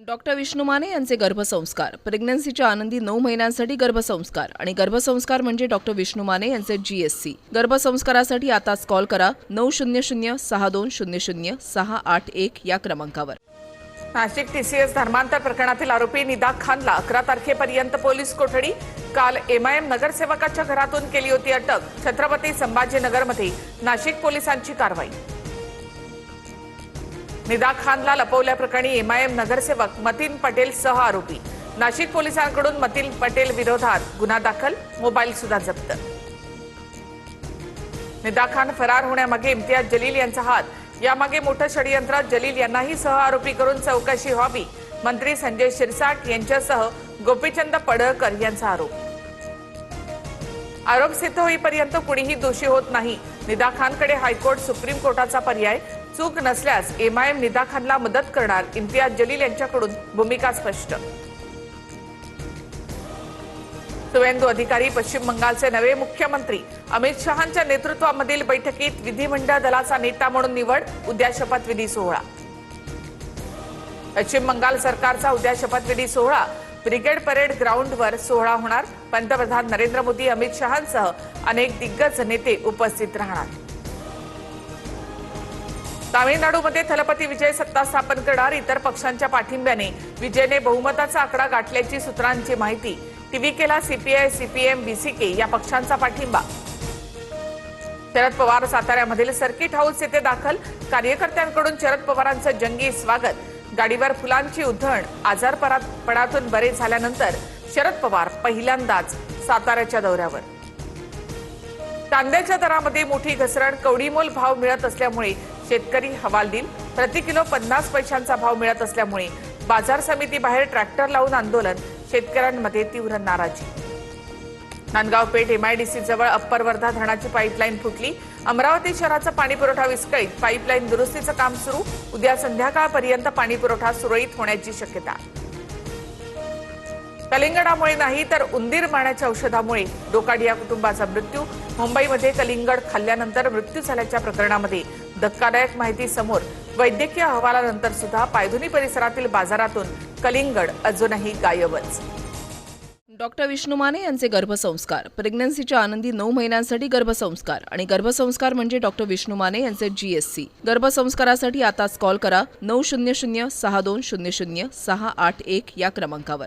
Doctor Vishnu Mane यांचे गर्भसंस्कार, प्रेग्नन्सीच्या आनंदी 9 महिन्यांसाठी गर्भसंस्कार आणि गर्भसंस्कार म्हणजे डॉक्टर विष्णू माने यांचे GSC। गर्भसंस्कारासाठी आताच कॉल करा 900-6200-681 या क्रमांकावर। नाशिक TCS धर्मांतर प्रकरणातील आरोपी निदा खानला 11 तारखेपर्यंत पोलीस कोठडी। काल MIM नगरसेवकाच्या घरातून केली होती अटक। छत्रपती संभाजीनगरमध्ये नाशिक पोलिसांची कारवाई। निदा खानला लपवल्याप्रकरणी MIM नगरसेवक मतीन पटेल सह आरोपी। नाशिक पोलिसांकडून मतीन पटेल विरोधात गुन्हा दाखल, मोबाईल सुद्धा जप्त। निदा खान फरार होण्यामागे इम्तियाज जलील यांचा हात। यामागे मोठं षडयंत्र, जलील यांनाही सह आरोपी करून चौकशी व्हावी, मंत्री संजय शिरसाट यांच्यासह गोपीचंद पडळकर यांचा आरोप। आरोप सिद्ध होईपर्यंत कुणीही दोषी होत नाही। निदा खानकडे हायकोर्ट सुप्रीम कोर्टाचा पर्याय। चूक नसल्यास MIM निदा खानला मदत करणार, इम्तियाज जलील यांच्याकडून भूमिका स्पष्ट। सुवेंदू अधिकारी पश्चिम बंगालचे नवे मुख्यमंत्री। अमित शहांच्या नेतृत्वामधील बैठकीत विधिमंडळ दलाचा नेता म्हणून निवड, उद्या शपथविधी सोहळा। पश्चिम बंगाल सरकारचा उद्या शपथविधी सोहळा ब्रिगेड परेड ग्राउंडवर सोहळा होणार। पंतप्रधान नरेंद्र मोदी, अमित शहांसह अनेक दिग्गज नेते उपस्थित राहणार। तामिळनाडूमध्ये थलपती विजय सत्ता स्थापन करणार। इतर पक्षांच्या पाठिंब्याने विजयने बहुमताचा आकडा गाठल्याची सूत्रांची माहिती। TVKला CPI, CPM, BCK या पक्षांचा पाठिंबा। शरद पवार साताऱ्यामधील सर्किट हाऊस येथे दाखल। कार्यकर्त्यांकडून शरद पवारांचं जंगी स्वागत। गाडीवर फुलांची उधळण। आजारपणातून बरे झाल्यानंतर शरद पवार पहिल्यांदाच साताऱ्याच्या दौऱ्यावर। कांद्याच्या दरामध्ये मोठी घसरण, कवडीमोल भाव मिळत असल्यामुळे शेतकरी हवालदिल। प्रति किलो 50 पैशांचा भाव मिळत असल्यामुळे बाजार समिती बाहेर ट्रॅक्टर लावून आंदोलन। शेतकऱ्यांमध्ये तीव्र नाराजी। नांदगाव पेठ MIDC जवळ अप्पर वर्धा धरणाची पाईपलाईन फुटली। अमरावती शहराचा पाणीपुरवठा विस्कळीत। पाईपलाईन दुरुस्तीचं काम सुरू। उद्या संध्याकाळपर्यंत पाणीपुरवठा सुरळीत होण्याची शक्यता। कलिंगडामुळे नाही तर उंदीर मारण्याच्या औषधामुळे डोकाडिया कुटुंबाचा मृत्यू। मुंबईमध्ये कलिंगड खाल्ल्यानंतर मृत्यू झाल्याच्या प्रकरणामध्ये धक्कादायक माहिती समोर। वैद्यकीय अहवालानंतर सुद्धा पायधुनी परिसरातील बाजारातून कलिंगड अजूनही गायबच। डॉक्टर विष्णू माने यांचे गर्भसंस्कार, प्रेग्नन्सीच्या आनंदी 9 महिन्यांसाठी गर्भसंस्कार आणि गर्भसंस्कार म्हणजे डॉक्टर विष्णू माने यांचे GSC। गर्भसंस्कारासाठी आताच कॉल करा 900-6200-681 या क्रमांकावर।